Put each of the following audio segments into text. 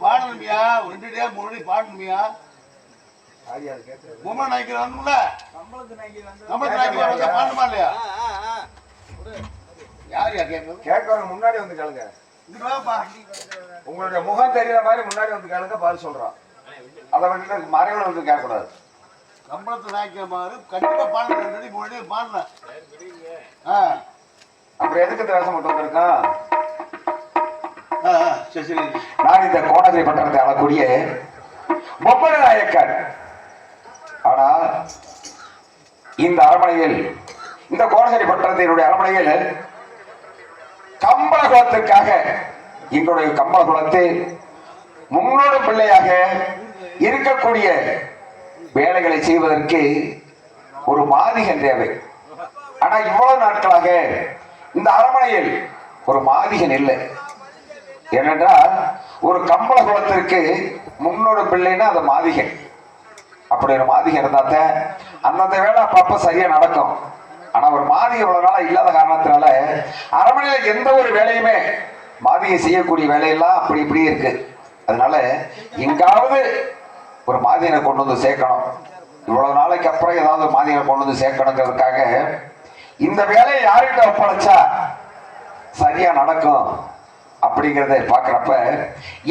பாடணுமியா ரெண்டு முன்னாடி பாடணுமியா பொம்மை நாய்க்கு வரணும்ல நம்மளுக்கு நாய்க்கு பாடணுமா இல்லையா யார் யார் கேட்கறவங்க முன்னாடி வந்து கேளுங்க உங்களுடைய முகம் தெரியற மாதிரி முன்னாடி வந்து கேளுங்க பதில் சொல்றோம் அதை வந்துட்டு மறைவுல வந்து கேட்க கூடாது கம்பளத்தை நாய்க்கிற மாதிரி கண்டிப்பா பாடணும் முன்னாடி பாடணும் அப்புறம் எதுக்கு தேசம் மட்டும் வந்திருக்கான் சரி நான் இந்த கோணகிரி பட்டணத்தை ஆளக்கூடிய பொம்மன நாயக்கர் ஆனா இந்த அரண்மனையில் இந்த கோணகிரி பட்டணத்தினுடைய அரண்மனையில் கம்பள குலத்திற்காக எங்களுடைய கம்பள குலத்தில் முன்னோடு பிள்ளையாக இருக்கக்கூடிய வேலைகளை செய்வதற்கு ஒரு மாதிகன் தேவை. ஆனா இவ்வளவு நாட்களாக இந்த அரண்மனையில் ஒரு மாதிகன் இல்லை. ஏனென்றால் ஒரு கம்பள குலத்திற்கு முன்னோடு பிள்ளைன்னா அது மாதிகன். அப்படி ஒரு மாதிகன் இருந்தாத்த அந்தந்த வேலை அப்பப்ப சரியா நடக்கும். ஆனா ஒரு மாதிகை இவ்வளவு நாளா இல்லாத காரணத்தினால அரண்மனையில எந்த ஒரு வேலையுமே மாதிகை செய்யக்கூடிய வேலையெல்லாம் அப்படி இப்படி இருக்கு. அதனால எங்காவது ஒரு மாதிகனை கொண்டு வந்து சேர்க்கணும். இவ்வளவு நாளைக்கு அப்புறம் ஏதாவது மாதிகனை கொண்டு வந்து சேர்க்கணுங்கிறதுக்காக இந்த வேலையை யார்கிட்ட ஒப்படைச்சா சரியா நடக்கும் அப்படிங்கிறத பாக்குறப்ப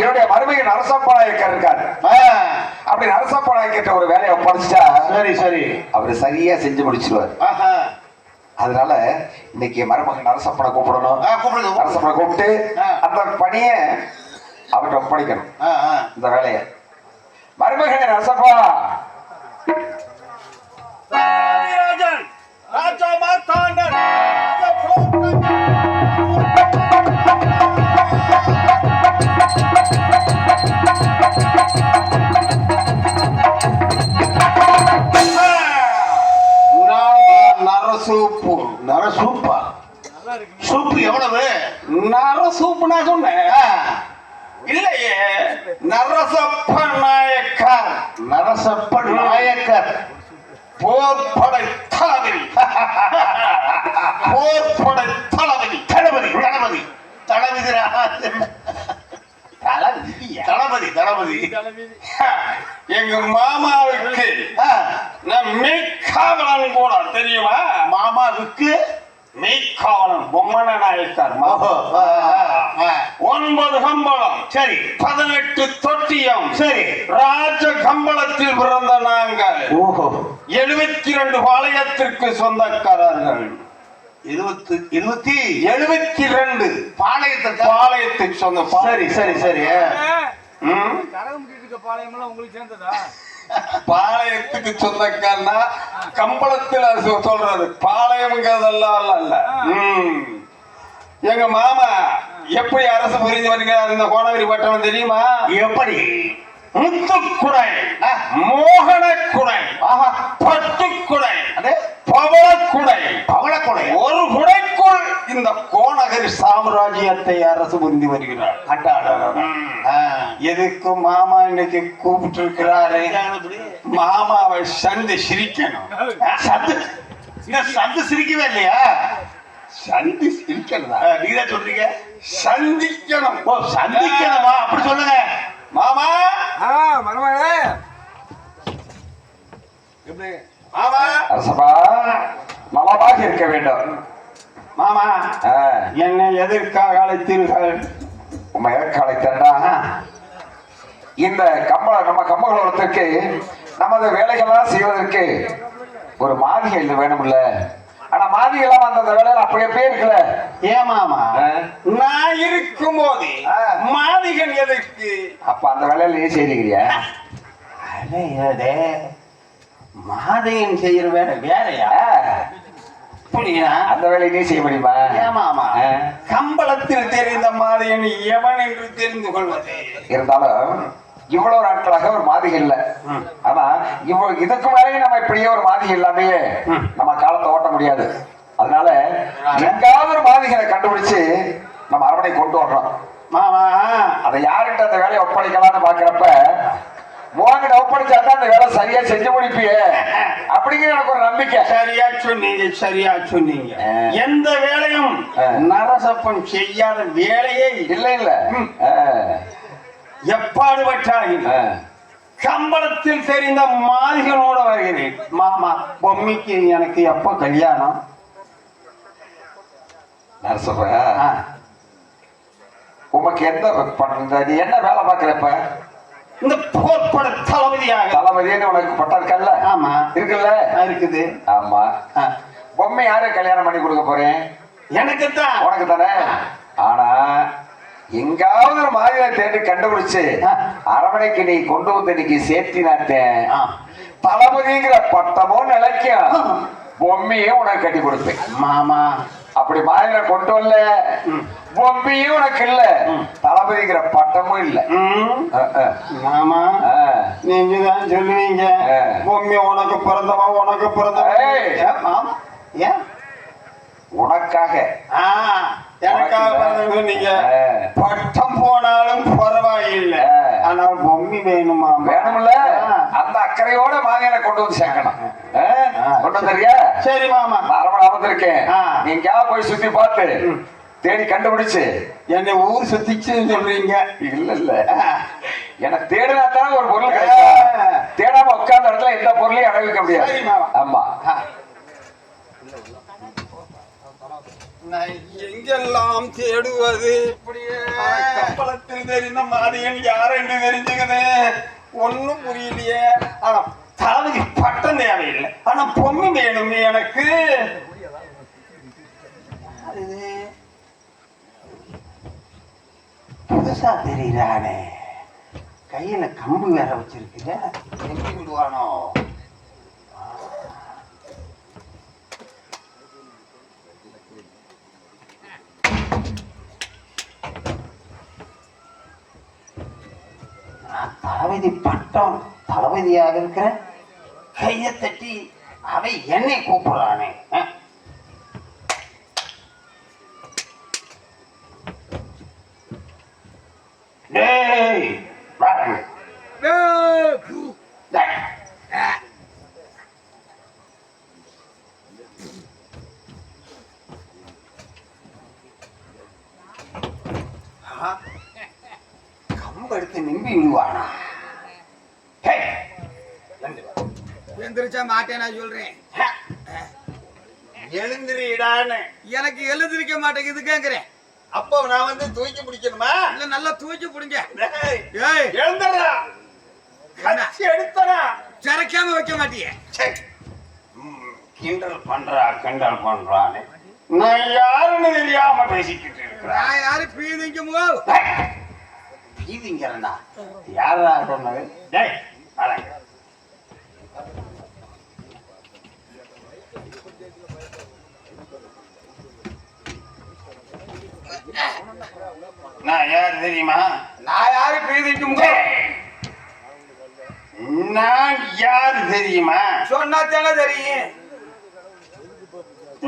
என்னுடைய மருமகன் நரசப்பா நாயக்கர் இருக்காரு. அப்படி நரசப்பா நாயக்கிட்ட ஒரு வேலையை ஒப்படைச்சிட்டா சரி அவரு சரியா செஞ்சு முடிச்சிருவாரு. அதனால இன்னைக்கு மருமகன் நரசப்பனை கூப்பிடணும். நரசப்பனை கூப்பிட்டு அந்த பணியை அவர்கிட்ட ஒப்படைக்கணும். இந்த வேலையை மருமகன் நரசப்பா ராஜா மார்த்தாண்டன் நரசூப்பா சூப்பு எவ்வளவு? நரசூப்பு நான் சொன்னேன் இல்லையே. நரசப்ப நாயக்கர். நரசப்ப நாயக்கர் போர்படை தளபதி. போர்படை தளபதி. தளபதி தளபதி தளபதி தளபதி தளபதி எங்க மாமாவுக்கு நான் மெய்க்காவலன் கூட தெரியுமா? மாமாவுக்கு மெய்க்காவலன் பொம்மன நாயக்கர். 9 கம்பளம் சரி 18 தொட்டியம் சரி ராஜ கம்பளத்தில் பிறந்த நாங்கள் 72 பாளையத்திற்கு சொந்தக்காரர்கள். 72 பாளையத்துக்கு சொந்த. சரி பாளையத்துக்கு சொந்தக்காரனா கம்பளத்தில் சொல்றது பாளையம்ங்கிறதெல்லாம் அல்ல. எங்க மாமா எப்படி அரசு புரிஞ்சு வருகிறார் இந்த கோணகிரி பட்டணம் தெரியுமா? எப்படி? முத்துக்குடை, மோகனக்குடை, பட்டுக்குடை, பவளக்குடை, ஒரு குடைக்குள் இந்த கோணகிரி சாம்ராஜ்யத்தை அரசு புரிந்து வருகிறார். எதுக்கு மாமா இன்னைக்கு கூப்பிட்டு இருக்கிறாரு? மாமாவை சந்தி சிரிக்கணும். சந்து சிரிக்கவே இல்லையா? சந்தி சிரிக்கணுதா? நீங்க சொல்றீங்க சந்திக்கணும். சந்திக்கணுமா? அப்படி சொல்லுங்க மாமா. மருமகளே எப்படி மாமா அரசபா நலமாக இருக்க வேண்டும். மாமா என்னை எதற்காக அழைத்தீர்கள்? உண்மை எதற்கு அழைத்தா இந்த நம்ம கம்பளத்திற்கு நமது வேலைகள்லாம் செய்வதற்கு ஒரு மாதிகை வேணும்ல. ஆனா மாதிகெல்லாம் அந்த வேலையில அப்படியே இருக்குல்ல. ஏன் மாமா நான் இருக்கும் போது மாதிகன் எதற்கு? அப்ப அந்த வேலையில நீ செய்திருக்கிறியா? மாதிகன் செய்யற வேலை வேறையா? அப்படியா? அந்த வேலையை நீ செய்ய முடியுமா? ஏமாமா, கம்பளத்தில் தெரிந்த மாதிரியன் எவன் என்று தெரிந்து கொள்வது. இருந்தாலும் இவ்வளவு நாட்களாக ஒரு மாதிகை இல்ல. ஆனா இவ்வளவு இதுக்கு மேலேயும் நம்ம இப்படியே ஒரு மாதிகை இல்லாமே நம்ம காலத்தை ஓட்ட முடியாது. அதனால எங்காவது ஒரு மாதிகளை கண்டுபிடிச்சு நம்ம அரவணை கொண்டு வர்றோம். மாமா, அதை யாருக்கிட்ட அந்த வேலையை ஒப்படைக்கலாம்னு பாக்குறப்ப உங்ககிட்ட ஒப்படைச்சாதான் அந்த வேலை சரியா செஞ்சு முடிப்பியே அப்படிங்கிற எனக்கு ஒரு நம்பிக்கை. சரியா சொன்னீங்க, சரியா சொன்னீங்க. எந்த வேலையும் நரசப்பன் செய்யாத வேலையே இல்ல இல்ல. எப்பாடுபட்டார்கள் கம்பளத்தில் தெரிந்த மாதிகளோட வருகிறேன். மாமா, பொம்மைக்கு எனக்கு எப்ப கல்யாணம்? நரசப்ப, உமக்கு எந்த என்ன வேலை பாக்குறப்ப? இந்த போர்ப்பட தளபதியாக. தளபதினு உனக்கு பட்டம் இருக்கல்ல? ஆமா, இருக்குல்ல? இருக்குது. ஆமா. பொம்மை யாரு கல்யாணம் பண்ணி கொடுக்க போறேன்? எனக்கு தான். உனக்கு தானே. ஆனா எங்காவது ஒரு மாதிரியை தேடி கண்டுபிடிச்சு அரவணைக்கு நீ கொண்டு வந்து இன்னைக்கு சேர்த்தினாத்தேன் தளபதிங்கிற பட்டமும் நிலைக்கும் பொம்மையும் உனக்கு கட்டி கொடுப்பேன். மாமா, அப்படி மாதிரில கொண்டு வரல பொம்மையும் உனக்கு இல்ல, தளபதிங்கிற பட்டமும் இல்ல. மாமா, நீங்க தான் சொல்லுவீங்க பொம்மை உனக்கு பிறந்தவா உனக்கு பிறந்தவா. மாமா, ஏன் உனக்காக எனக்காக சொன்னீங்க. பட்டம் போனாலும் பரவாயில்லை, ஆனால் பொம்மி வேணுமா? வேணும்ல. அந்த அக்கறையோட மாங்கனை கொண்டு வந்து சேர்க்கணும். கொண்டு வந்துறியா? சரி மாமா, அரவணை வந்திருக்கேன். நீங்க போய் சுத்தி பார்த்து தேடி கண்டுபிடிச்சு என்னை ஊர் சுத்திச்சுன்னு சொல்றீங்க. இல்ல இல்ல, எனக்கு தேடினா தான் ஒரு பொருள் கிடைக்கும். தேடாம உட்கார்ந்த இடத்துல எந்த பொருளையும் அடைவிக்க முடியாது. ஆமா, எங்கெல்லாம் தேடுவது? கம்பளத்தில் தெரிந்த மாதிரியன் யார் என்று தெரிஞ்சுக்குது ஒன்னும் புரியலையே. ஆனா தளபதி பட்டம் தேவையில்லை, ஆனா பொம்மை வேணுமே எனக்கு. புதுசா தெரியுறானே, கையில கம்பு வேற வச்சிருக்குற, எங்க விடுவானோ? தளபதி பட்டம் தளபதியாக இருக்கிற கையை தட்டி அவை என்னை கூப்பிடுறானே. கம்பெடுத்து நிம்பி விடுவானா? எந்திரிச்சா மாட்டேன் நான் சொல்றேன். எழுந்திரிடான்னு. எனக்கு எழுந்திருக்க மாட்டேங்குது கேக்குறேன். அப்போ நான் வந்து தூக்கி பிடிக்கணுமா? இல்ல நல்லா தூக்கி பிடிங்க. எழுந்துடா, கட்சி எடுத்தனா சரைக்காம வைக்க மாட்டியே. கிண்டல் பண்றானே. நான் யாருன்னு தெரியாம பேசிக்கிட்டு இருக்கிறேன். நான் யாரு பீதிங்குமோ? பீதிங்கிறா யாரா சொன்னது? டேய் வரேன். நான் யாரு தெரியுமா? நான் யாரு பீதிங்குமோ? நான் யாரு தெரியுமா? சொன்னா தானே தெரியும்.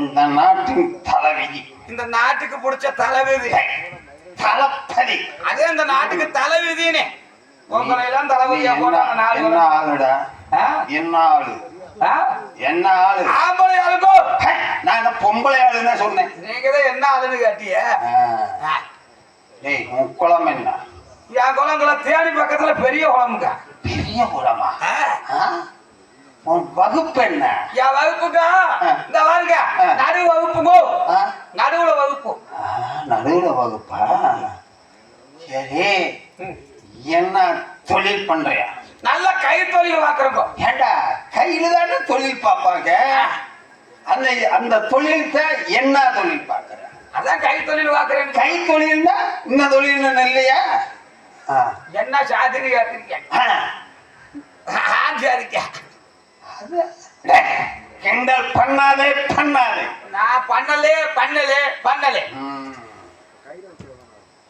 இந்த நாட்டின் தலைவிதி. இந்த நாட்டுக்கு பிடிச்ச தலைவிதி தளபதி. அதே இந்த நாட்டுக்கு தலைவிதினே. உங்களை எல்லாம் தலைவிதியா போட்டாங்க. என்ன ஆளுடா? என்ன ஆளு? என்ன ஆளு? ஆம்பளை ஆளுக்கோ? நான் என்ன பொம்பளை ஆளுன்னு சொன்னேன். நீங்க தான் என்ன ஆளுன்னு கேட்டிய. டேய், உன் குளம் என்ன? என் குளங்களை தேடி பக்கத்துல பெரிய குளமுங்க. பெரிய குளமா? உன் வகுப்பு என்ன? என் வகுப்புக்கா இந்த வாருங்க, நடு வகுப்புங்கோ. நடுவுல வகுப்பு. நடுவுல வகுப்பா? சரி, என்ன தொழில் பண்றியா? நல்ல கை தொழில் பாக்குறோம். ஏண்டா, கையில தானே தொழில் பார்ப்பாங்க. அந்த அந்த தொழில்கிட்ட என்ன தொழில் பார்க்கற? அதான் கை தொழில் பாக்குறேன். கை தொழில்னா இந்த தொழில் இல்லையா? என்ன சாதின்னு கேட்டிருக்கேன். சாதிக்க கிண்டல் பண்ணாதே பண்ணாதே. நான் பண்ணலே பண்ணலே பண்ணலே.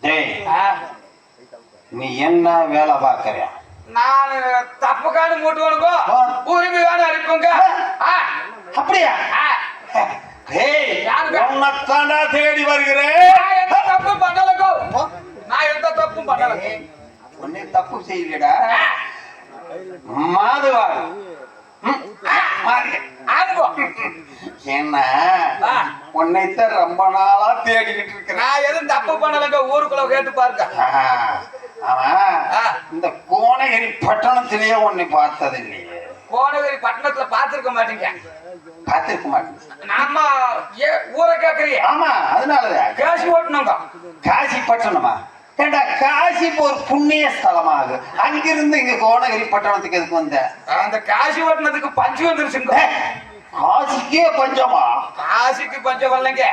டேய், ஆ, நீ என்ன வேலை பார்க்கறியா? நான் தப்புக்கான மூட்டுவனுக்கோ உரிமையான அனுப்புங்க. அப்படியா? ஆ, டேய், யாருங்க? உன்னைத்தாண்டா தேடி வருகிறேன். நான் எந்த தப்பும் பண்ணலக்கோ. நான் எந்த தப்பும் பண்ணல. உன்னை தப்பு செய்யலடா. மாதுவாள் என்ன உன்னைத்தான் ரொம்ப நாளா தேடிக்கிட்டு இருக்கிறேன். நான் எதுவும் தப்பு பண்ணலங்க. ஊருக்குள்ள கேட்டு பாருங்க. அவன் இந்த கோணகிரி பட்டணத்திலேயே உன்னை பார்த்தது இல்லையே. கோணகிரி பட்டணத்துல பாத்துருக்க மாட்டீங்க. பார்த்திருக்க மாட்டேன். நாம ஊரை கேக்குறீங்க. ஆமா, அதனாலதான் காசு ஓட்டணுங்க. காசி பட்டணமா? ஏண்டா, காசி ஒரு புண்ணிய ஸ்தலமாகு. அங்கிருந்து இங்க கோணகிரி பட்டணத்துக்கு எதுக்கு வந்த? அந்த காசி ஓட்டுனதுக்கு பஞ்சு வந்துருச்சுங்க. காசிக்கே பஞ்சமா? காசிக்கு பஞ்சம் வரலைங்க.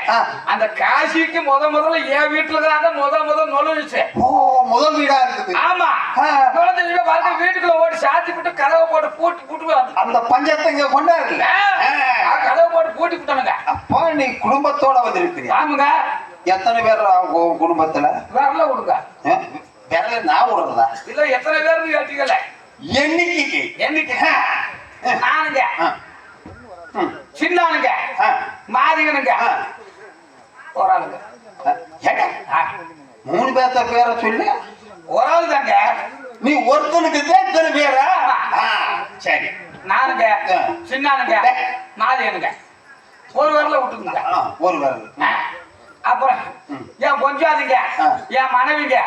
அந்த காசிக்கு முதல்ல என் வீட்டுல தாங்க முதல் நுழைஞ்சுச்சு. ஓ, முதல் வீடா இருக்குது. ஆமா, நுழைஞ்ச பாருங்க. வீட்டுக்குள்ள ஓடி சாத்தி போட்டு கதவை போட்டு பூட்டு அந்த பஞ்சத்தை இங்க கொண்டாடல. கதவை போட்டு பூட்டி விட்டானுங்க. அப்பா, நீ குடும்பத்தோட வந்திருக்கிறியா? ஆமாங்க. எத்தனை பேர் குடும்பத்துல? வரல விடுங்க. விரல நான் விடுறதா? இல்ல, எத்தனை பேர் கேட்டீங்கல்ல? எண்ணிக்கைக்கு என்னைக்கு? நானுங்க, சின்னானுங்க, மாதிகனுங்க, ஒரு ஆளுங்க. மூணு பேர்த்த பேரை சொல்லு. ஒரு ஆளு தாங்க. நீ ஒருத்தனுக்கு எத்தனை பேரா? சரி, நானுங்க, சின்னானுங்க, மாதிகனுங்க. ஒரு வரல விட்டுக்குங்க. ஒரு வரல. அப்புறம் என் கொஞ்சாதிங்க, என் மனைவிங்க,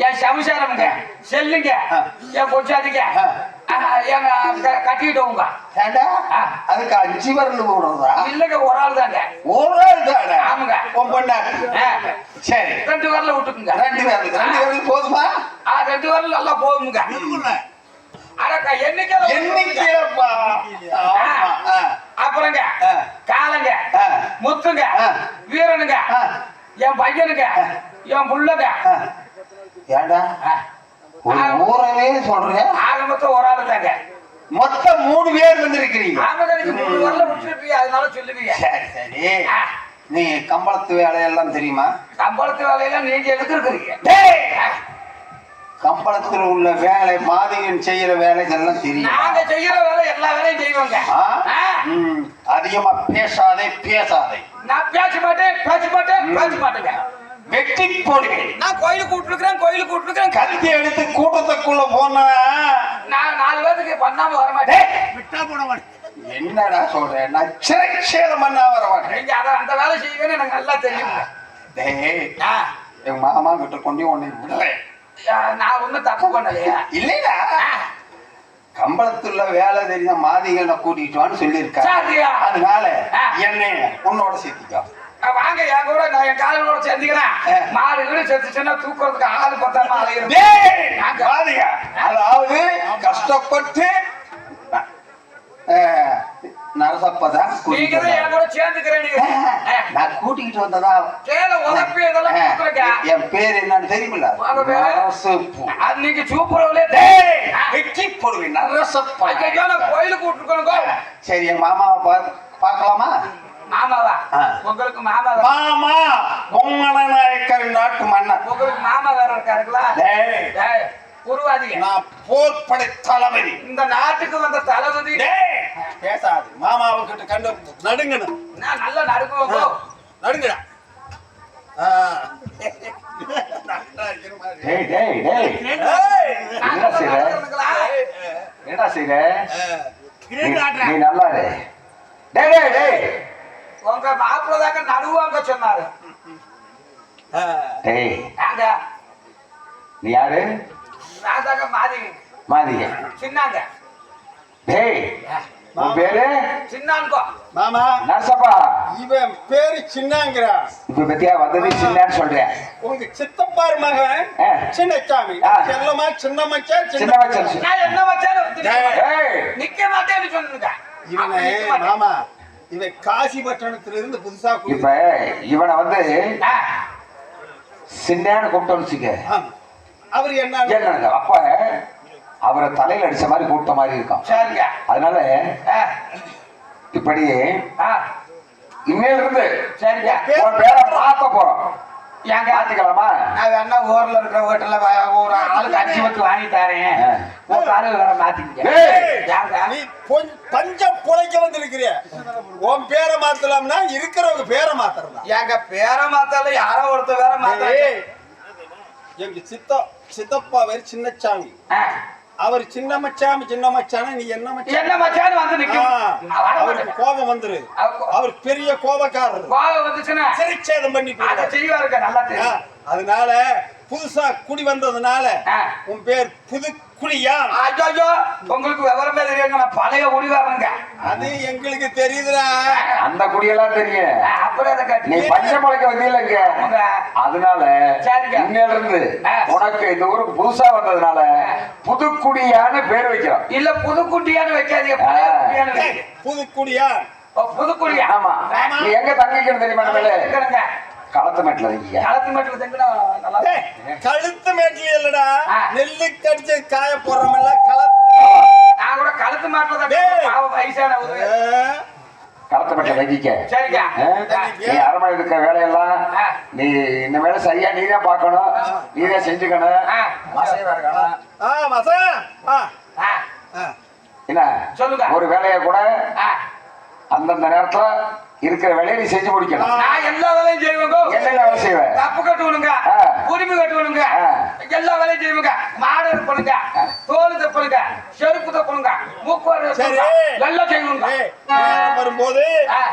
என் சம்சாரமுங்க, செல்லுங்க, என் கொஞ்சாதிங்க, எங்க கட்டிக்கிட்டவங்க. அதுக்கு 5 வரல விடுறதா? இல்லங்க, ஒரு ஆள் தாங்க. ஒரு ஆள் தானே? ஆமாங்க. சரி, 2 வரல விட்டுக்குங்க. 2 வரல போதுமா? 2 வரல நல்லா போதுமுங்க. அடக்கா எண்ணிக்கைப்பா. அப்புறங்க காலங்க, முத்துங்க, வீரனுங்க, என் பையனுங்க, என் புள்ளங்க. ஏண்டா, ஒரு ஊரவே சொல்றேன். ஆக மொத்தம் ஒரு ஆளு தாங்க. மொத்தம் 3 பேர் வந்திருக்கிறீங்க. ஆமாங்க, நீங்க 3 வரல விட்டுருப்பீங்க, அதனால சொல்லுவீங்க. சரி சரி. நீ கம்பளத்து வேலையெல்லாம் தெரியுமா? கம்பளத்து வேலையெல்லாம் நீங்க எடுத்துருக்கீங்க. கம்பளத்தில் உள்ள வேலை, மாதிகன் செய்யற வேலைகள்லாம் தெரியும். நாங்க செய்யற வேலை எல்லா வேலையும் செய்வோங்க. அதிகமா பேசாதே பேசாதே. நான் பேச மாட்டேங்க. வெட்டி போடுவேன். நான் கோயிலுக்கு கூப்பிட்டுருக்கிறேன். கல்வி எடுத்து கூட்டத்துக்குள்ள போனா நான் 4 பேருக்கு பண்ணாம வர மாட்டேன். விட்டா போட மாட்டேன். என்னடா சொல்றேன்? நான் சேதம் பண்ணா வர மாட்டேன். நீங்க அந்த வேலை செய்வீங்கன்னு எனக்கு நல்லா தெரியும். எங்க மாமா கிட்ட கொண்டு உன்னை விடுறேன். நான் ஒண்ணும் தப்பு பண்ணலையா? இல்லையா, கம்பளத்துள்ள வேலை தெரிஞ்ச மாதிகளை கூட்டிட்டு சொல்லியிருக்காங்க. அதனால என்னை உன்னோட சேர்த்திக்கோ. வாங்க, என் கூட நான் என் காலோட சேர்ந்துக்கிறேன். 4 வீடு சேர்த்துச்சுன்னா தூக்குறதுக்கு ஆளு பத்தாம அலையிறது. அதாவது கஷ்டப்பட்டு நரசப்பதான் நீங்க தான் என் கூட சேர்ந்துக்கிறேன். நான் கூட்டிக்கிட்டு வந்ததா கேள உதப்பி இதெல்லாம் கொடுக்குறேங்க. என் பேர் என்னன்னு தெரியுமில்ல? நரசப்பு. அது நீங்க சூப்பரவளே வெட்டி போடுவேன். நரசப்பா. கோயிலுக்கு கூப்பிட்டுருக்கோங்க. சரி, என் மாமாவை பார்க்கலாமா? மாமாவா? உங்களுக்கு மாமாவா? மாமா பொம்மநாயக்கர் நாட்டு மன்னர். உங்களுக்கு மாமா வேற இருக்காருங்களா? உருவாதிங்க. நான் போர்படை தளபதி. இந்த நாட்டுக்கு வந்த தளபதி. பேசாது. மாமாவை கிட்ட கண்டு நடுங்கணும். நான் நல்லா நடுங்குவோம். நடுங்கடா. என்ன செய்ற? நீ நல்லா உங்க மாப்பிள்ளதாக்க நடுவாங்க சொன்னாரு. நீ யாரு? நான் தாங்க மாதிக. சின்னாங்க. உன் பேரு? சின்னான்கோ. மாமா நரசப்பா. இவன் பேரு சின்னாங்கிறா. இப்ப பத்தியா வந்தது சின்னான்னு சொல்றேன். உங்க சித்தப்பாரு மகன் சின்னச்சாமி. செல்லமா சின்ன மச்சான். சின்ன மச்சான். நான் என்ன மச்சான் நிக்க மாட்டேன்னு சொன்னுங்க. இவனே மாமா, இவன் காசி பட்டணத்திலிருந்து புதுசா இப்ப இவனை வந்து சின்னான்னு கூப்பிட்டோம்னு வச்சுக்க. அவர் என்ன அப்ப அவரை தலையில அடிச்ச மாதிரி கூப்பிட்ட மாதிரி இருக்கும். சரிங்க. அதனால இப்படி ஆ, இன்னையில இருந்து சரிங்க. உன் பேரை மாத்த போறோம். ஏங்க மாத்திக்கலாமா? நான் வேணா ஊர்ல இருக்கிற வீட்டுல ஒரு ஆளுக்கு 5 பத்து வாங்கி தரேன். உங்க ஆளு வேற மாத்திக்க. ஏய், ஏங்க நீ பஞ்சம் புழைக்க வந்திருக்கிறிய உன் பேரை மாத்தலாம்னா இருக்கிறவங்க பேரை மாத்துறதா? எங்க பேரை மாத்தால யாரோ ஒருத்தர் வேற மாத்தாரு. எங்க சித்தப்பா வேறு சின்னச்சாமி, அவர் சின்ன மச்சான நீ என்ன என்ன மச்சான் வந்து நிக்கும். அவருக்கு கோபம் வந்துரு. அவர் பெரிய கோபக்காரர். கோபம் வந்துச்சுன்னா சிறைச்சேதம் பண்ணி அதை செய்வாருங்க, நல்லா தெரியும். அதனால புதுசா குடி வந்ததுனால உன் பேர் புது குடியா? ஐயோ, உங்களுக்கு விவரமே தெரியுங்க, நான் பழைய குடிவாரங்க. அது எங்களுக்கு தெரியுதுடா. அந்த குடியெல்லாம் தெரியும். அப்புறம் அதை நீ காட்டி பஞ்ச முளைக்க வந்தீங்க. அதனால சரிங்க. இன்னையில இருந்து உனக்கு இந்த ஊருக்கு புதுசா வந்ததுனால புதுக்குடியான்னு பேர் வைக்கிறோம். இல்ல புதுக்குட்டியான்னு வைக்காதீங்க, பழைய குட்டியான்னு வைங்க. புது குடியா? புதுக்குடியா? ஆமா. நீ எங்க தங்கிக்கணும் தெரியுமா? இருக்கிறேங்க. களத்து மேட்ல தங்கிக்க. களத்து மட்டும் தங்கினா நல்லா இருக்கும். கழுத்து மேட்ல இல்லடா, ஆ. நெல்லு கடிச்சு காய போடுறோம்ல களத்து. நான் கூட களத்து மாட்டுல தான் வயசான ஒரு களத்து மேட்ல தங்கிக்க. சரிங்க. நீ அரண்மனை இருக்கிற வேலையெல்லாம் நீ இந்த வேலை சரியா நீதான் பார்க்கணும், நீதான் செஞ்சுக்கணும். மசா என்ன சொல்லுங்க. ஒரு வேலையை கூட அந்தந்த நேரத்துல இருக்கிற வேலையை நீ செஞ்சு முடிக்கணும். நான் எல்லா வேலையும் செய்வேங்க. என்ன வேலை செய்வேன்? தப்பு கட்டுவனுங்க, உரிமை கட்டுவனுங்க, எல்லா வேலையும் செய்வேங்க. மாடு இருப்பனுங்க, தோல் தப்பனுங்க, செருப்பு தப்பனுங்க, மூக்குவாடு எல்லாம் செய்வனுங்க. வரும்போது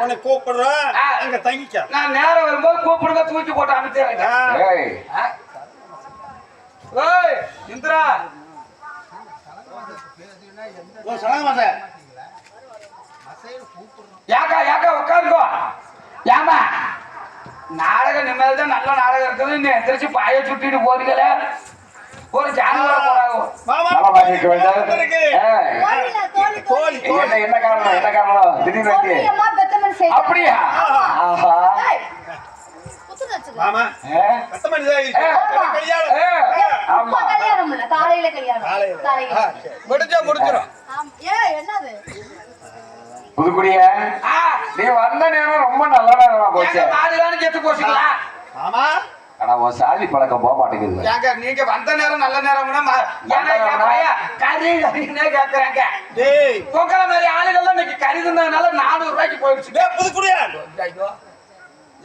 உன்னை கூப்பிடுறேன், அங்க தங்கிக்க. நான் நேரம் வரும்போது கூப்பிடுங்க, தூக்கி போட்டு அனுப்பிடுறேங்க. ஏய் இந்திரா, யாக்கா யாக்கா உட்காருக்கோ. ஏமா நாடகம் நிம்மதி தான், நல்ல நாடகம் இருக்குது. நீ எந்திரிச்சு பாய சுட்டிட்டு போறீங்களே, ஒரு ஜானவரம் நலமாக்கிக்க வேண்டாம். என்ன காரணம்? என்ன காரணம் திடீர்னு? அப்படியா? ஆஹா. மாமா ஆமா கல்யாணம் இல்ல, காலையில கல்யாணம். முடிஞ்சா முடிச்சிடும். என்னது புதுக்குடிய நீ வந்த நேரம் ரொம்ப நல்ல நேரமா போச்சு. நாடுதானே செத்து போச்சுங்களா? ஆமா. ஆனா உன் சாதி பழக்கம் போக மாட்டேங்குது. ஏங்க நீங்க வந்த நேரம் நல்ல நேரம் கேக்குறாங்க. பொங்கல மாதிரி ஆளுகள் இன்னைக்கு கருதுனால 400 ரூபாய்க்கு போயிடுச்சு. புதுக்குடியா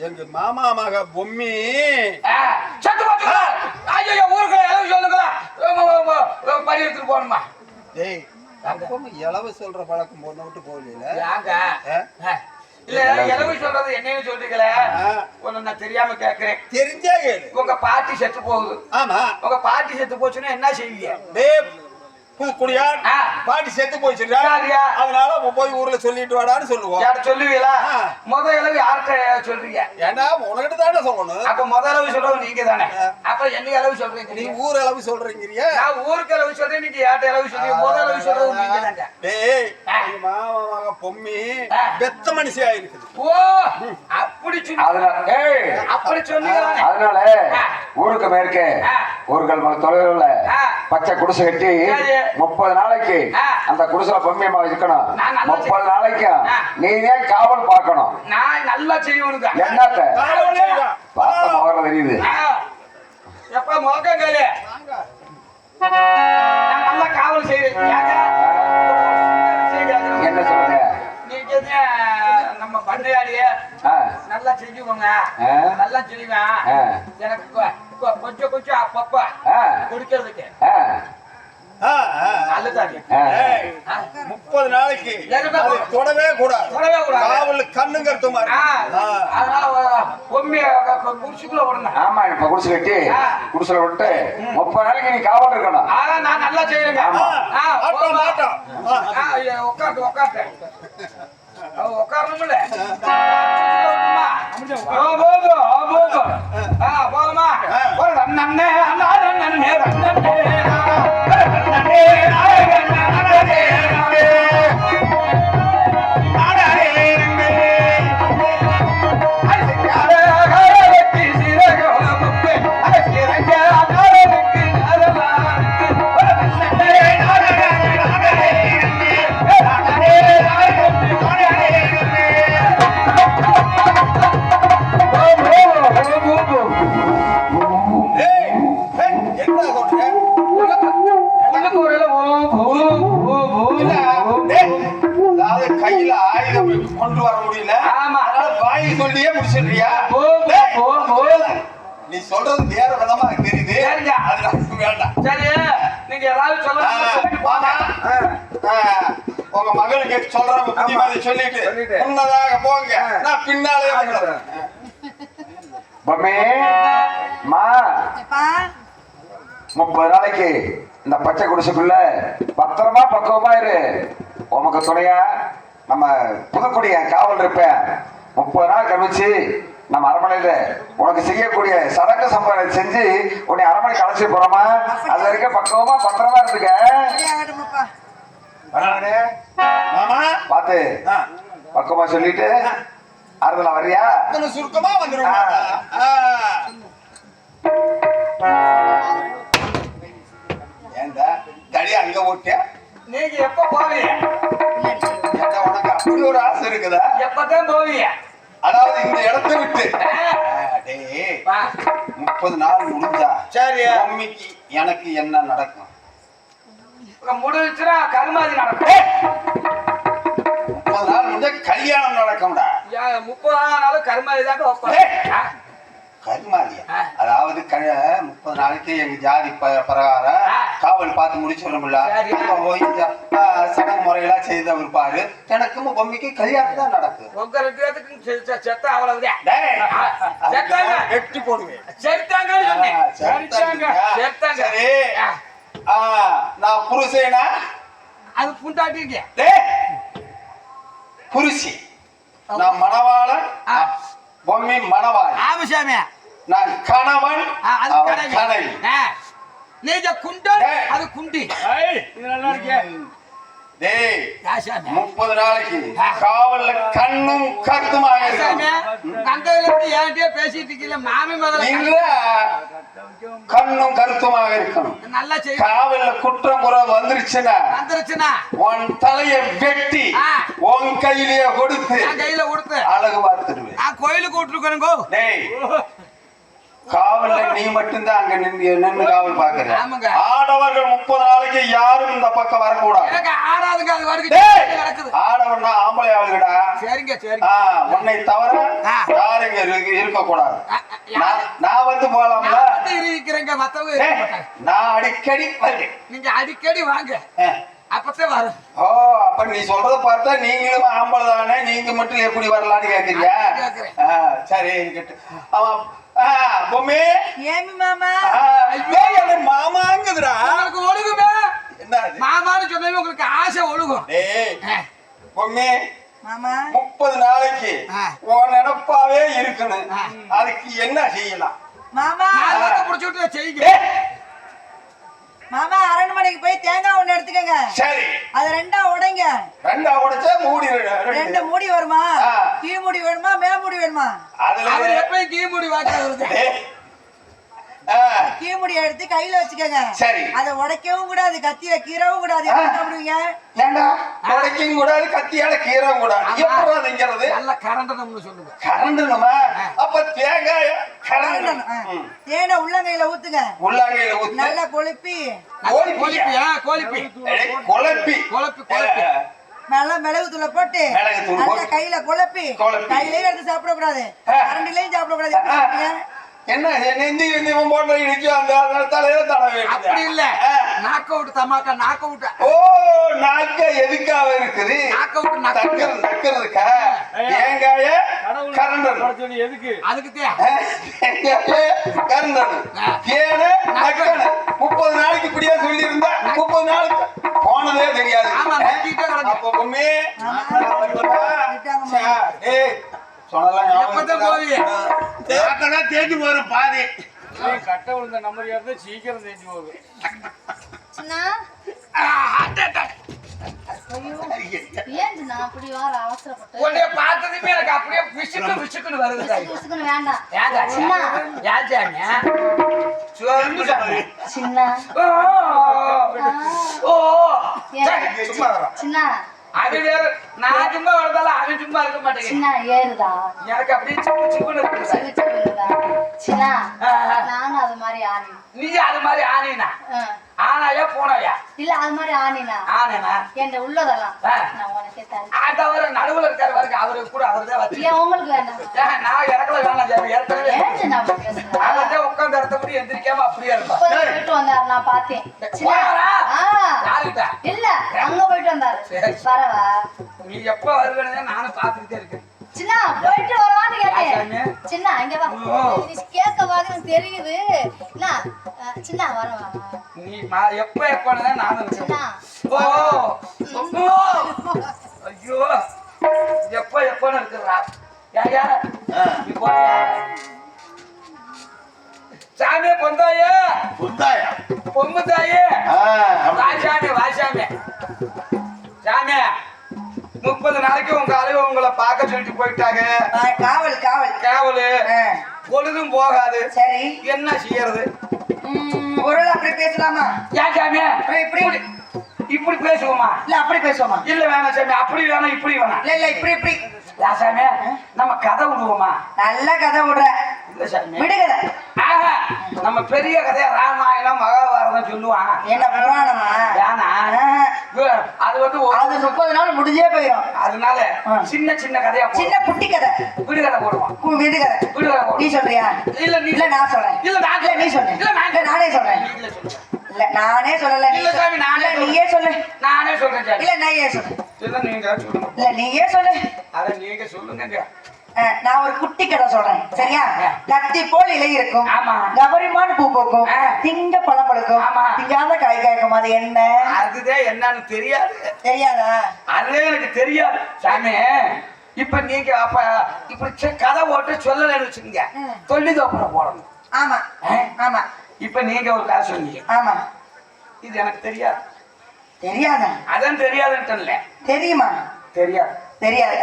எங்க மாமா மக பொம்மி செத்து போச்சு. ஐயோ ஊருக்குள்ள இளவு சொல்லுங்களா, பறி எடுத்துட்டு போகணுமா? டேய் இளவு சொல்ற பழக்கம் பொண்ணு விட்டு போகல. இல்ல இளவு சொல்றது என்னன்னு சொல்றீங்களே, ஒண்ணு நான் தெரியாம கேக்குறேன். தெரிஞ்சா கேளு. உங்க பாட்டி செத்து போகுது. ஆமா. உங்க பாட்டி செத்து போச்சுன்னா என்ன செய்வீங்க? புதுக்குடியா பாட்டி செத்து போயிடுச்சுடா, அதனால போய் ஊர்ல சொல்லிட்டு வாடான்னு சொல்லுவோம். யார சொல்லுவீங்களா? முத இளவு யார்கிட்ட சொல்றீங்க? ஏன்னா உனக்கிட்ட தானே சொல்லணும். அப்ப முத இளவு சொல்றது நீங்க தானே, அப்ப என்ன இளவு சொல்றீங்க? நீ ஊர் இளவு சொல்றீங்க. நான் ஊருக்கு இளவு சொல்றேன், நீங்க யார்கிட்ட இளவு சொல்றீங்க? முத இளவு சொல்றது நீங்க தாங்க. டேய் மாமா மக பொம்மி பெத்த மனுஷியா இருக்குது. ஓ அப்படி அப்படி சொன்னீங்க. அதனால ஊருக்கு மேற்கே ஊர்கள் தொலைவில் பச்சை குடிசை கட்டி 30 நாளைக்கு அந்த குடிசைல பொம்மியம்மா இருக்கணும். 30 நாளைக்கு நீனே காவல் பார்க்கணும். நான் நல்லா செய்வனுங்க. என்னத்த பார்த்த முகர தெரியுது. எப்ப முகங்காலே நான் நல்லா காவல் செய்வேன். என்ன சொல்லுங்க? நீங்க நம்ம பண்டையாடிய நல்லா செஞ்சுக்கோங்க, நல்லா செய்வேன். எனக்கு கொஞ்சம் கொஞ்சம் அப்பப்ப குடிக்கிறதுக்கு 30 நாளைக்கு தொடவே கூடாது. காவல் கண்ணுங்க ஆமா. இப்ப குடிசை கட்டி குடிசைல விட்டு 30 நாளைக்கு நீ காவல் இருக்கணும். நான் நல்லா செய்யறேங்க. உட்காந்து உட்காந்து உட்காரணும்ல போதுமா? நன்னே நன்னே Hey! சொல்லியே முடிச்சிடுறியா? போ டேய், போ போ நீ சொல்றது வேற விதமா தெரியுது. சரிங்க. அது நமக்கு வேண்டாம். சரி நீங்க ஏதாவது மாமா, உங்க மகளுக்கு சொல்றவங்க புத்திமதி சொல்லிட்டு முன்னதாக போங்க. நான் பின்னாலே வந்துடுறேன். பொம்மே மா அப்பா 30 நாளைக்கு இந்த பச்சை குடிசைக்குள்ள பத்திரமா பக்குவமா இரு. உமக்கு துணையா நம்ம புதுக்குடிய காவல் இருப்பேன். 30 நாள் கழிச்சு நம்ம அரண்மனையில உனக்கு செய்யக்கூடிய சடங்கு சம்பளம் செஞ்சு உன்னை அரண்மனைக்கு அழைச்சிட்டு போறோமா? அது வரைக்கும் பக்குவமா பத்திரமா இருந்துக்க. ஆகட்டும்ப்பா. மாமா, பார்த்து பக்குவமா சொல்லிட்டு ஆறுதலா வரியா? கொஞ்சம் சுருக்கமா வந்துருங்க. ஏண்டா தடி அங்க ஓட்டியா? நீங்க எப்ப போவீங்க? ஏண்டா, உனக்கு அப்படி ஒரு ஆசை இருக்குதா? எப்பதான் போவீங்க? அதாவது இந்த இடத்தை விட்டு டேய், 30 நாள் முடிஞ்சா சரி மம்மிக்கு எனக்கு என்ன நடக்கும்? முடிஞ்சுன்னா கருமாதி நடக்கும். 30 நாள் முடிஞ்சா கல்யாணம் நடக்கும்டா. 30 நாள் கருமாதி தாங்க வைப்பேன். கருமாதியா? அதாவது 30 நாளைக்கு எங்க ஜாதி பிரகாரம் காவல் பார்த்து முடிச்சிடணும்ல. சரி. அப்ப போய் சடங்கு முறையெல்லாம் செய்த இருப்பாரு. எனக்கும் பொம்மைக்கு கல்யாணம் தான் நடக்கும். உங்க 2 பேத்துக்கும் செத்த அவ்வளவுதான். டேய், செத்தாங்க. வெட்டி போடுவேன். செத்தாங்கன்னு சொன்னேன். செத்தாங்க. சரி. நான் புருஷனா? அது புண்டாட்டிங்க. டேய், புருஷி. நான் மணவாளன், பொம்மி மணவாள். ஆமசாமி நான் கணவன், அது அவன் கனவி. நீங்க குண்டன், டேய். அது குண்டி. இது நல்லா இருக்கே. டேய், ராசாமி 30 நாளைக்கு காவல்ல கண்ணும் கருத்துமாக ராசாமி இருக்கணும். கந்தையில இருந்து என்கிட்டயே பேசிட்டு இருக்கீங்க. மாமி முதல்ல இல்ல, கண்ணும் கருத்துமாக இருக்கணும். நல்லா செய்ய காவல்ல குற்றம் குறை வந்துருச்சுன்னா வந்துருச்சுன்னா உன் தலைய வெட்டி உன் கையிலேயே கொடுத்து என் கையில கொடுத்து அழகு பார்த்துடுவேன். நான் கோயிலுக்கு விட்டுருக்கேனுங்கோ. டேய், காவல்ல நீ மட்டும்தான் அங்க நின்று காவல் பாக்குற. ஆமாங்க. ஆடவர்கள் 30 நாளைக்கு யாரும் இந்த பக்கம் வரக்கூடாது. எனக்கு ஆடாதுங்க, அது டேய், வரைக்கும் நடக்குது. ஆடவர்னா ஆம்பளை ஆளுகடா. சரிங்க சரிங்க. உன்னை தவிர யாரும் இங்க இருக்க கூடாது. நான் வந்து போலாம்ல. இருக்கிறேங்க மத்தவங்க டேய், இருக்க மாட்டாங்க. நான் அடிக்கடி வருவேன். நீங்க அடிக்கடி வாங்க, அப்பதான் வரும். ஓ, அப்ப நீ சொல்றத பார்த்தா நீங்களும் ஆம்பளை தானே, நீங்க மட்டும் எப்படி வரலான்னு கேக்குறியா? கேக்குறேன். சரி இருக்கட்டு. ஆமா. பொம்மே, ஏமி மாமா ஐயோ, எனக்கு மாமாங்குதுடா. உங்களுக்கு ஒழுகுமே. என்ன அது? மாமான்னு சொன்னவே உங்களுக்கு ஆசை ஒழுகும். டேய், பொம்மே, மாமா 30 நாளைக்கு உன் நினப்பாவே இருக்கணும். அதுக்கு என்ன செய்யலாம்? மாமா நான் புடிச்சு விட்டு செய்யுங்க. டேய், மாமா அரண்மனைக்கு போய் தேங்காய் ஒண்ணு எடுத்துக்கங்க. சரி, அது 2ஆ உடைங்க. 2ஆ உடைச்சா மூடி 2 மூடி வருமா? ஆ. கீ மூடி வேணுமா மே மூடி வேணுமா? அதுல அவர் எப்பயும் கீ மூடி வாக்குறது. டேய், கீ மூடி எடுத்து கையில வச்சுக்கங்க. சரி. அதை உடைக்கவும் கூடாது, கத்தியில கீறவும் கூடாது. எப்படி சாப்பிடுவீங்க? ஏண்டா உடைக்கும் கூடாது, கத்தியால கீரவும் கூடாது. எப்படி அதுங்கிறது? நல்ல கரண்டனம்னு சொல்லுங்க. கரண்டணுமா? அப்ப தேங்காய கரண்டணும். கரண்டணும். தேனை உள்ளங்கையில ஊத்துங்க. உள்ளங்கையில ஊத்தி நல்லா கொழுப்பி கோழிப்பியா? கோழிப்பி குழப்பி குழப்பி குழப்பி நல்லா மிளகுத்தூளை போட்டு மிளகுத்தூள் நல்லா போட்டு கையில குழப்பி கையிலயும் எடுத்து சாப்பிடக்கூடாது, கரண்டிலையும் சாப்பிடக்கூடாது. எப்படி சாப்பிடுவீங்க? என்ன நெந்தி இவன் போட்ட இடிச்சு அந்த தலையில தடவை அப்படி இல்ல. நாக்க விட்டு தமாக்கா நாக்க விட்டு. ஓ, நாக்க எதுக்காக இருக்குது? நாக்க விட்டு நக்க நக்கிறதுக்கா? தேங்காய கரண்டணும். எதுக்கு? அதுக்கு தே தேங்காய கரண்டணும். தேனை நக்கணும். 30 நாளைக்கு இப்படியே சொல்லி இருந்தா 30 நாளுக்கு போனதே தெரியாது. ஆமா, நக்கிட்டே கிடக்கு. அப்ப பொம்மி விட்டாங்கம்மா. ஏய் சொன்னலாம் எப்பதான் போவீங்க? தேக்கதான் தேஞ்சு போயிடும் பாதி. கட்ட விழுந்த நம்பர் யாருந்தா சீக்கிரம் தெரிஞ்சு போகுது. சின்னா, ஏன் சின்னா அப்படி வர அவசரப்பட்டு? உன்னைய பார்த்ததுமே எனக்கு அப்படியே விசுக்கு விசுக்குன்னு வருது. விசுக்குன்னு வேண்டாம். ஏன்டா சின்னா. யாச்சாமி சின்னா. ஓ ஏன்? சும்மா வர. சின்னா. அது வேற. நான் சும்மா வரதால அவன் சும்மா இருக்க மாட்டேங்க. சின்னா ஏறுதா? எனக்கு அப்படியே சிக்கு சிக்குன்னு இருக்கு. சிரிச்சு விழுதா? சின்னா நானும் அது மாதிரி ஆனேன். நீ அது மாதிரி ஆனீனா? ஆ. ஆனாயா போனாயா? இல்ல அது மாதிரி ஆனினா ஆனேனா என் உள்ளதெல்லாம் ஆ. நான் உனக்கே தரேன். அதவர நடுவுல இருக்காரு பாருங்க அவருக்கு கூட அவர்தான் வச்சு ஏன் உங்களுக்கு வேண்டாம்? நான் எனக்குல வேணாம் சாமி ஏற்கனவே ஏன் சின்ன அப்படி பேசுற? அவர்தான் உட்கார்ந்து இடத்தபடி எந்திரிக்காம அப்படியே இருப்பான் இப்பதான் போயிட்டு வந்தாரு, நான் பார்த்தேன். சின்ன- போனாரா? ஆ. யாருக்கிட்ட? இல்ல அங்க போயிட்டு வந்தாரு. சரி. வரவா? நீ எப்ப வருவேன்னு நானும் பார்த்துக்கிட்டே இருக்கேன் சின்ன போயிட்டு வரவான்னு சாமி. கேட்டேன். சின்ன அங்க வா. ஓ. நீ கேட்க வாங்க எனக்கு தெரியுது. என்ன சின்ன வரவா? நீ எப்பன்னு நானும் இருக்கேன் சின்ன ஓ ஓ. ஐயோ எப்பன்னு இருக்குறா யாயா நீ போறியா சாமி பொந்தாயே புத்தாயா பொங்கு தாயே அப்படி. வாசாமி வாசாமி சாமி 30 நாளைக்கு உங்க அலைவ உங்களை பார்க்க சொல்லிட்டு போயிட்டாங்க காவல் காவல் கேவலு பொழுதும் போகாது சரி என்ன செய்யறது ஒரு வேளை அப்படி பேசலாமா? ஏன் சாமி அப்புறம் இப்படி இப்படி பேசுவோமா இல்ல அப்படி பேசுவோமா? இல்ல வேணாம் சாமி அப்படி வேணாம் இப்படி வேணாம் இல்ல இல்ல இப்படி இப்படி ஏன் சாமி நம்ம கதை விடுவோமா நல்ல கதை விடுற இல்ல சாமி விடுகதை. ஆஹா, நம்ம பெரிய கதையா ராமாயணம் மகாபாரதம் சொல்லுவான் என்ன புராணமா? வேணா ஆஹா. அது வந்து அது 30 நாள் முடிஞ்சே போயிடும். அதனால சின்ன சின்ன கதையா சின்ன குட்டி கதை விடுகதை போடுவான் விடுகதை. விடுகதை நீ போடுவோம் சொல்றியா? இல்ல நீ இல்ல நான் சொல்றேன். இல்ல நான் இல்ல நீ சொல்லு. இல்ல நான் இல்ல நானே சொல்றேன். நீங்களே சொல்லுங்க. இல்ல நானே சொல்லல. நீ இல்ல சாமி, நானே இல்ல, நீயே சொல்லு. நானே சொல்றேன் சாமி இல்ல நான் ஏன் சொல்லு. இல்ல நீங்க சொல்லுங்க இல்ல நீயே சொல்லு. அத நீங்க சொல்லுங்க நான் ஒரு குட்டி கதை சொல்றேன் சரியா? கத்தி போல் இலை இருக்கும், ஆமா. கவரிமான் பூ பூக்கும், ஆ. திங்க பழம் பழுக்கும், ஆமா. திங்காத காய் காய்க்கும். அது என்ன? அதுதான் என்னன்னு தெரியாது தெரியாதா? அதுவே எனக்கு தெரியாது சாமி இப்ப நீங்க அப்ப இப்படி கதை ஓட்டு சொல்லலன்னு வச்சுக்கோங்க சொல்லி தோப்புறம் போடணும் ஆமா ஆமா இப்ப நீங்க ஒரு கதை சொன்னீங்க ஆமா. இது எனக்கு தெரியாது தெரியாதா? அதான் தெரியாதுன்னு தெரியுமா? தெரியாது தெரியாது.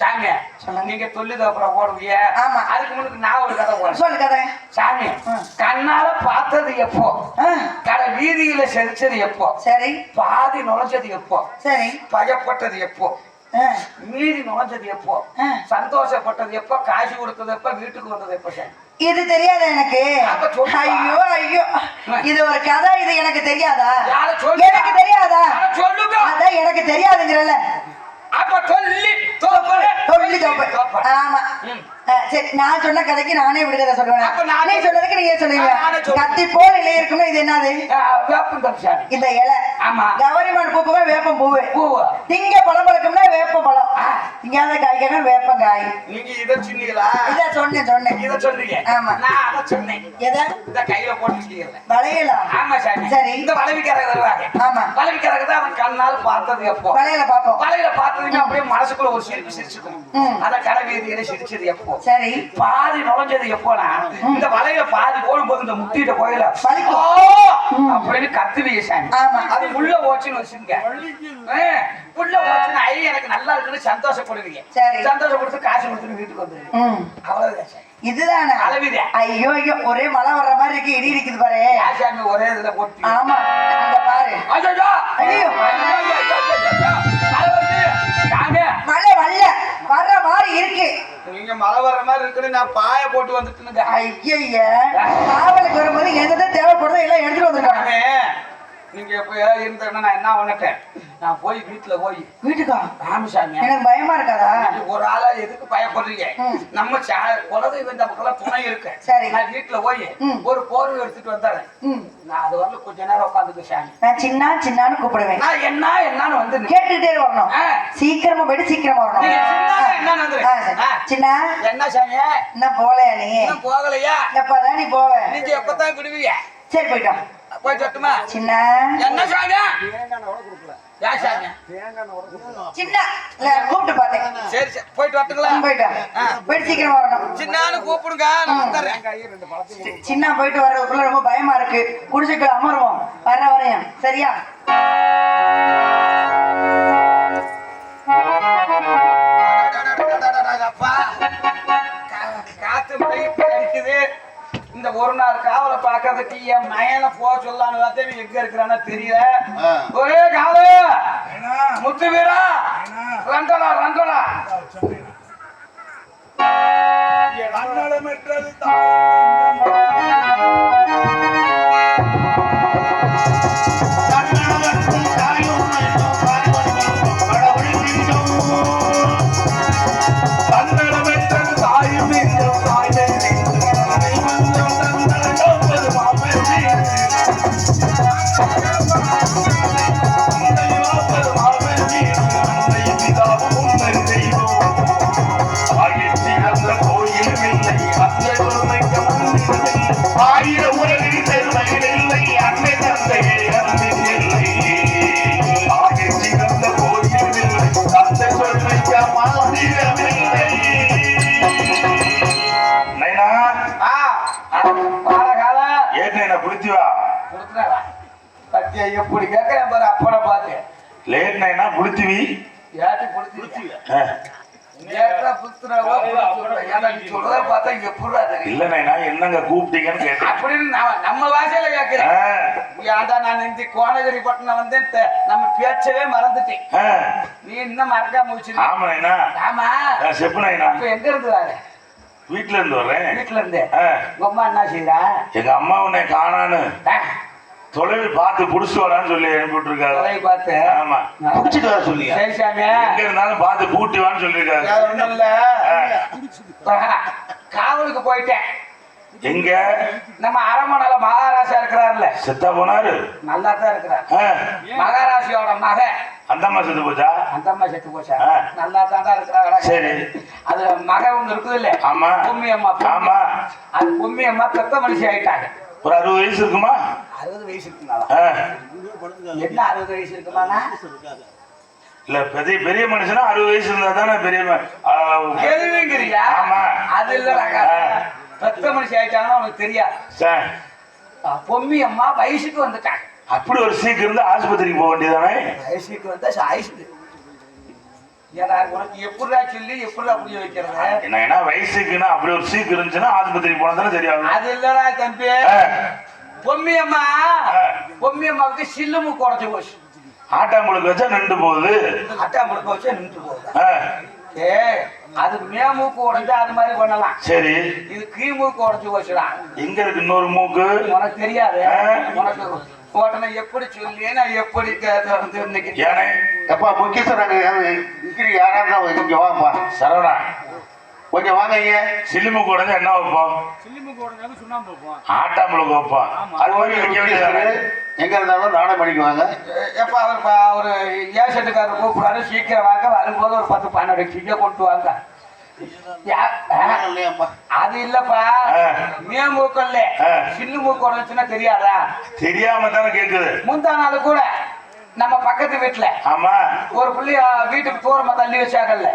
சாமி சொல்லுங்க. நீங்க சொல்லி தோப்புறம் போடுவீங்க ஆமா. அதுக்கு முன்னுக்கு நான் ஒரு கதை போடுறேன் சொல்லு கதை. சாமி கண்ணால பார்த்தது எப்போ ஆ, கடை வீதியில செதிச்சது எப்போ சரி பாதி நுழைஞ்சது எப்போ சரி. பயப்பட்டது எப்போ ஆ, மீறி நுழைஞ்சது எப்போ ஆ. சந்தோஷப்பட்டது எப்போ காசு கொடுத்தது எப்போ வீட்டுக்கு வந்தது எப்போ சார் இது தெரியாதா எனக்கு? அப்ப சொல்லுப்பா. ஐயோ ஐயோ, இது ஒரு கதை. இது எனக்கு தெரியாதா? யார சொல்லுங்க. எனக்கு தெரியாதா? யார சொல்லுங்க. அதான் எனக்கு தெரியாதுங்கிறல்ல. அப்ப சொல்லி தோப்பரு. சொல்லி தோப்பு. தோப்பரு. ஆமா. ம். சரி, நான் சொன்ன கதைக்கு நானே விடுதலை சொல்லுவேன். அப்ப நானே- நீ சொன்னதுக்கு நீயே சொல்லுவீங்க. நானே சொல்லுவேன். கத்தி போல் இலை இருக்கும்னா இது என்னது? வேப்பம் சாமி இந்த இலை. ஆமா. கவரிமான் பூப்புமே வேப்பம் பூவு. பூவு திங்க பழம் பழுக்கும்னா வேப்ப பழம். திங்காத காய்க்காக வேப்பங்காய். நீங்க இத சொன்னீங்களா இத சொன்னேன். இத சொன்னீங்க ஆமா. நான் அத சொன்னேன் எதை? இந்த கையில போட்டுருக்கீங்கல்ல வளையலாம். ஆமா சாமி சரி. இந்த வளவிக்கிறத வருவாங்க ஆமா. வளவிக்கிறத தான் அவன் கண்ணால் பார்த்தது எப்போ வளையல பாப்போம். வலையில பார்த்ததுமே அப்படியே மனசுக்குள்ள ஒரு சிரிப்பு சிரிச்சுக்கும் ம். அத கடை வீதியில சிரிச்சது எப்போ சரி. பாதி நுழைஞ்சது எப்போனா இந்த வலையில பாதி போடும்போது இந்த முட்டிட்ட கோயில வலிக்கும். அப்படின்னு கத்துவீங்க சாமி ஆமா. அது உள்ள ஓச்சுன்னு வச்சுங்க உள்ள ஓச்சுன்னு ஐ எனக்கு நல்லா இருக்குன்னு சந்தோஷப்படுவீங்க சரி. சந்தோஷப்படுத்து காசு கொடுத்துட்டு வீட்டுக்கு வந்துருவீங்க ம். அவ்வளவுதான் சாமி இதுதானே? அளவிதான். ஐயோ ஐயோ, ஒரே மழை வர்ற மாதிரி இருக்கு. இடி இருக்குது பாரு. யார் சாமி ஒரே இதுல போட்டு ஆமா, அங்க பாரு. ஐயோ ஐயோ. சாமி மழை வரல, வர்ற மாதிரி இருக்கு. நீங்க மழை வர்ற மாதிரி இருக்குன்னு நான் பாய போட்டு வந்துட்டுங்க ஐயய்ய, காவலுக்கு வரும்போது எதுதான் தேவைப்படுதோ எல்லாம் எடுத்துட்டு வந்திருக்காங்க. நீங்க எப்ப இருந்தேன்னா நான் என்ன பண்ணட்டேன் நான் போய் வீட்டுல போய் வீட்டுக்கா? ராமசாமி எனக்கு பயமா இருக்காதா? ஒரு ஆளா எதுக்கு பயப்படுறீங்க நம்ம குலதெய்வம் இந்த பக்கம் துணை இருக்கு சரி. நான் வீட்டுல போய் ஒரு போர்வை எடுத்துட்டு வந்துடுறேன் ம். நான் அது வரல கொஞ்ச நேரம் உட்காந்துக்கு சாமி நான் சின்னான்னு கூப்பிடுவேன். நான் என்னன்னு வந்து கேட்டுக்கிட்டே வரணும். ஆ. சீக்கிரமா போயிட்டு சீக்கிரமா வரணும். நீங்க சின்னான்னு என்னன்னு வந்துரு. ஆ, சரி. ஆ. சின்னா, என்ன சாமி இன்னும் போகலையா நீ? இன்னும் போகலையா எப்பதான் நீ போவ? நீங்க எப்பதான் விடுவீங்க சரி, போயிட்டோம். போய் சொட்டுமா சின்ன என்ன சாமி யா சாமி சின்ன இல்ல, கூப்பிட்டு பார்த்தேன். சரி சரி போயிட்டு வரட்டுங்களா போயிட்டோம். போயிட்டு சீக்கிரமா வரணும். சின்னான்னு கூப்பிடுங்க நான் வந்துடுறேன் சின்ன போயிட்டு வர்றதுக்குள்ள ரொம்ப பயமா இருக்கு. குடிசைக்குள்ள அமருவோம். வர்ற வரையும் சரியா? அப்பா காத்து மழை அடிக்குது இந்த ஒரு நாள் காவலை பார்க்கறதுக்கு என் மயனை போக சொல்லான்னு பார்த்தே நீ எங்க இருக்கிறான்னு தெரியல ஒரே காவல முத்து வீரா ரண்டலா தான் இல்லை அந்த சொல்மைக்கு மந்திரமில்லை ஆயிர உலகில் பெருமையில்லை அன்னை தந்தையை அன்பில்லை ஆகிய சிறந்த கோயிலில்லை அந்த சொல்மைக்கு மந்திரமில்லை. நைனா ஏன் புடிச்சுவா பத்தியா எப்படி கேட்கிறேன் பாரு அப்பனை பார்த்து லேட் நைனா புடிச்சுவி ஏட்டி புடிச்சு ஏட்டா புத்துறாவோ எனக்கு சொல்றத பார்த்தா இங்க புடுறா தெரியும் இல்ல நைனா என்னங்க கூப்பிட்டீங்கன்னு கேட்டேன் அப்படின்னு நம்ம வாசையில கேட்கிறேன் ஏன்டா நான் இந்த கோணகிரி பட்டினம் வந்து நம்ம பேச்சவே மறந்துட்டேன் நீ இன்னும் மறக்காம முடிச்சு ஆமா நைனா ஆமா செப்பு நைனா இப்ப எங்க இருந்து வாங்க வீட்டுல இருந்து வர்றேன் வீட்டுல இருந்து உங்க அம்மா என்ன செய்யறா எங்க அம்மா உன்னை காணான்னு தொலைவி பார்த்து புடிச்சு வரான்னு சொல்லி அனுப்பிட்டு இருக்காரு பார்த்து ஆமா புடிச்சிட்டு வர சொல்லியா? சரி சாமி எங்க இருந்தாலும் பார்த்து கூட்டி வான்னு சொல்லிருக்காரு. ஒண்ணும் இல்ல காவலுக்கு போயிட்டேன் எங்க நம்ம அரமனையில மகாராஜா இருக்கிறாருல்ல செத்தா போனாரு நல்லா தான் இருக்கிறார் மகாராஜியோட மகன் அந்த அம்மா செத்து போச்சா அந்த அம்மா செத்து போச்சா நல்லா தாண்டா இருக்கிறாங்க சரி அதுல மகன் ஒண்ணு இருக்குது இல்ல ஆமா பொம்மி அம்மா ஆமா அது பொம்மி அம்மா பெத்த மனுஷி ஆயிட்டாங்க ஒரு 60 வயசு இருக்குமா 60 வயசு இருக்குங்களா என்ன 60 வயசு இருக்குமாண்ணா இல்ல பெரிய பெரிய மனுஷனா 60 வயசு இருந்தா தானே பெரிய கேள்விங்கிறியா ஆமா அது இல்ல பெத்த மனுஷி ஆயிட்டாங்கன்னா உனக்கு தெரியாது பொம்மி அம்மா வயசுக்கு வந்துட்டாங்க அப்படி ஒரு சீக்கு இருந்து ஆஸ்பத்திரிக்கு போக வேண்டியதானே வயசுக்கு வந்தா ஆயுஷு ஏன்னா உனக்கு எப்படிடா சொல்லி எப்படிடா புரிய வைக்கிறது என்ன வயசுக்குன்னா அப்படி ஒரு சீக்கு இருந்துச்சுன்னா ஆஸ்பத்திரிக்கு போனா தானே தெரியாது அது இல்லடா தம்பி பொம்மி அம்மாவுக்கு சில்லுமு குறைச்சு போச்சு ஆட்டாம்புழுக்கு வச்சா நின்று போகுது ஆட்டாம்புழுக்க வச்சா நின்று போகுது அது மேமூக்கு உடைஞ்சா அது மாதிரி பண்ணலாம் சரி இது கீமூக்கு உடைச்சு போச்சுடா எங்க இருக்கு இன்னொரு மூக்கு உனக்கு தெரியாது உனக்கு உடனே எப்படி சொல்லி நான் எப்படி ஏனே அப்பா முக்கியஸ்தர் யாராவது கொஞ்சம் வாங்கப்பா சரவணா கொஞ்சம் வாங்க ஐயா. சில்லுமுக்கு உடனே என்ன வைப்போம் ஆட்டாம்புழுக்கு வைப்போம் அது மாதிரி வைக்க வேண்டியது எங்க இருந்தாலும் நாடகம் பண்ணிக்குவாங்க. எப்ப அவர் ஏசட்டுக்காரர் கூப்பிடாரு சீக்கிரம் வாங்க வரும்போது ஒரு 10-12 கிலோ கொண்டு வாங்க அது இல்லப்பா மே மூக்கல்ல சின்ன மூக்கு உடச்சுன்னா தெரியாதா தெரியாம தானே கேக்குது முந்தா நாள் கூட நம்ம பக்கத்து வீட்டுல ஆமா ஒரு பிள்ளைய வீட்டுக்கு தூரமா தள்ளி வச்சாங்கல்ல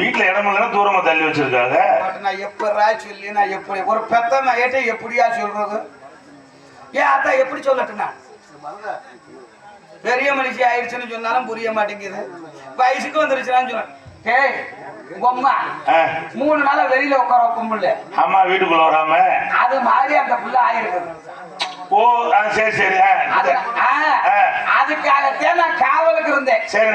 வீட்டுல இடம் இல்லைன்னா தூரமா தள்ளி வச்சிருக்காங்க நான் எப்படா சொல்லி நான் எப்படி ஒரு பெத்த மையட்டை எப்படியா சொல்றது ஏன் அத்தா எப்படி சொல்லட்டுனா பெரிய மனுஷி ஆயிடுச்சுன்னு சொன்னாலும் புரிய மாட்டேங்குது வயசுக்கு வந்துருச்சுன்னு சொன்ன ஏய் பொம்மா 3 நாளா வெளியில உட்கார வைக்க ஆமா வீட்டுக்குள்ள வராம அது மாதிரி அந்த புள்ள ஆயிருக்கு ஓ சரி சரி அதுக்காகத்தான் நான் காவலுக்கு இருந்தேன் சரி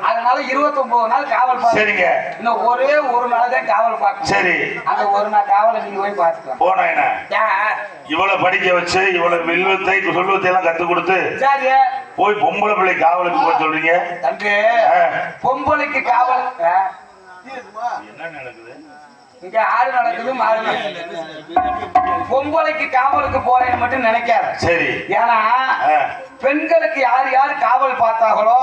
அதனால 29 நாள் காவல் சரிங்க இன்னும் ஒரே ஒரு நாள் தான் காவல் பார்க்க சரி அந்த ஒரு நாள் காவலை நீங்க போய் பார்த்துக்கலாம் போனா இவ்வளவு படிக்க வச்சு இவ்வளவு வில்வத்தை சொல்லுவத்தை எல்லாம் கத்து கொடுத்து சரி போய் பொம்பளை பிள்ளை காவலுக்கு போய் சொல்றீங்க தம்பி பொம்பளைக்கு காவல் என்ன நடக்குது இங்க ஆடு நடக்குது மாடு நடக்குது பொம்பளைக்கு காவலுக்கு போறேன்னு மட்டும் நினைக்காத சரி ஏன்னா பெண்களுக்கு யார் காவல் பார்த்தாங்களோ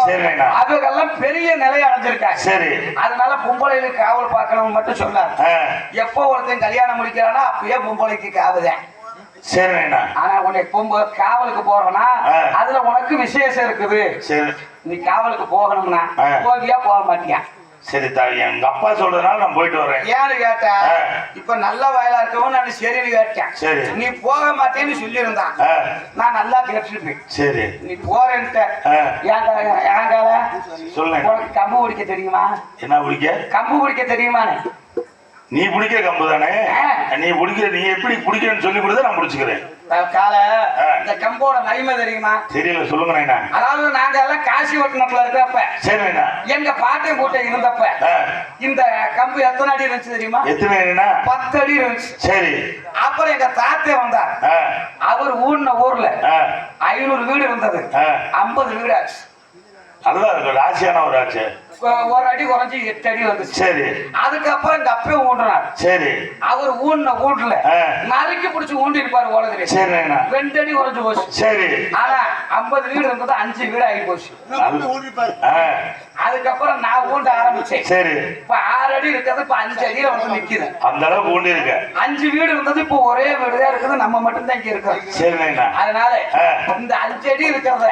அதுக்கெல்லாம் பெரிய நிலை அடைஞ்சிருக்காங்க சரி அதனால பொம்பளைக்கு காவல் பார்க்கணும் மட்டும் சொல்லாது எப்போ ஒருத்தன் கல்யாணம் முடிக்கிறானா அப்பயே பொம்பளைக்கு காவதேன் சரி ஆனா உனக்கு காவலுக்கு போறோம்னா அதுல உனக்கு விசேஷம் இருக்குது நீ காவலுக்கு போகணும்னா போவியா போக மாட்டியா சரி எங்க அப்பா சொல்றதுனால நான் போயிட்டு வரேன் ஏன்னு கேட்டா இப்ப நல்ல வயலா இருக்கவும் நான் சரின்னு கேட்டேன் சரி நீ போக மாட்டேன்னு சொல்லி இருந்தான் நான் நல்லா கேட்டிருப்பேன் சரி நீ போறேன்ட்ட ஏங்கால சொல்லுங்க உனக்கு கம்பு பிடிக்க தெரியுமா என்ன பிடிக்க கம்பு பிடிக்க தெரியுமான்னு நீ பிடிக்கிற கம்பு தானே நீ பிடிக்கிற நீ எப்படி பிடிக்கிறேன்னு சொல்லி கொடுத்தா நான் பிடிச்சுக்கிறேன் கால இந்த கம்போட மகிமை தெரியுமா தெரியல சொல்லுங்க அதாவது நாங்க எல்லாம் காசி வட்டணத்துல இருக்கிறப்ப சரி எங்க பாட்டை கூட்ட இருந்தப்ப இந்த கம்பு எத்தனை அடி இருந்துச்சு தெரியுமா எத்தனை 10 அடி இருந்துச்சு சரி அப்புறம் எங்க தாத்தே வந்தார் அவர் ஊர்ல 500 வீடு இருந்தது 50 வீடு ஆச்சு அதுதான் இருக்கு ராசியான ஒரு ஆச்சு ஒரு அடி குறைஞ்சி 8 அடி வந்துச்சு. சரி அதுக்கப்புறம் எங்க அப்பயும் ஊன்றாரு. சரி அவர் ஊன்ன ஊட்டல நறுக்கி பிடிச்சி ஊண்டி இருப்பாரு உலகத்துல. சரி நைனா 2 அடி குறைஞ்சு போச்சு. சரி ஆனா 50 வீடு இருந்தது 5 வீடு ஆகி போச்சு. அதுக்கப்புறம் நான் ஊண்ட ஆரம்பிச்சேன். சரி இப்ப 6 அடி இருக்கிறது இப்ப 5 அடியில வந்து நிக்குது. அந்த அளவுக்கு ஊண்டி இருக்க. 5 வீடு இருந்தது இப்ப ஒரே வீடு தான் இருக்குது. நம்ம மட்டும் தான் இங்க இருக்கோம். சரி நைனா அதனால இந்த 5 அடி இருக்கிறத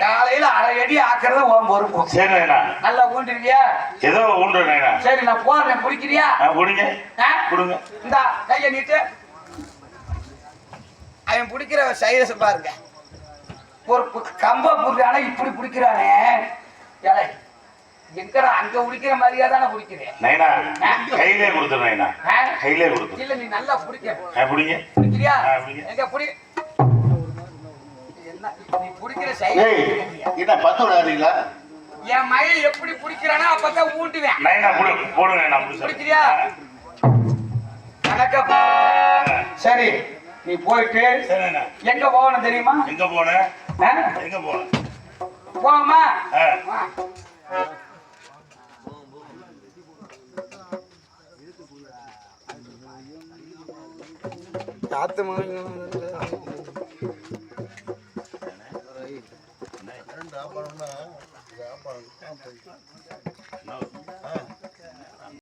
காலையில அரை அடி ஆக்குறத உன் பொறுப்பு. சரி நைனா நல்லா ஊண்டிருக்கியா? ஏதோ ஊன்று நைனா. சரி நான் போறேன், பிடிக்கிறியா? குடிங்க கொடுங்க. இந்த கைய நீட்டு. அவன் பிடிக்கிற சைரஸ் பாருங்க. ஒரு கம்ப புடிக்கிறானே, இப்படி பிடிக்கிறானே. ஏலே எங்கடா அங்க பிடிக்கிற மாதிரியா தானே பிடிக்கிறேன். நைனா கையிலே கொடுத்துரு நைனா. கையிலே கொடுத்துரு. இல்ல நீ நல்லா பிடிக்க. பிடிங்க பிடிக்கிறியா? பிடிங்க. எங்க பிடி. என்ன நீ பிடிக்கிற சைரஸ் என்ன 10 விளையாடுறீங்களா? என் மயில் எப்படி பிடிக்கிறானோ அப்பதான் ஊட்டுவேன். நைனா போடுங்க நைனா. பிடிக்கிறியா? கணக்கா. சரி நீ போயிட்டு சரி நைனா. எங்க போகணும் தெரியுமா? எங்க போன? எங்க போன? போமா காத்து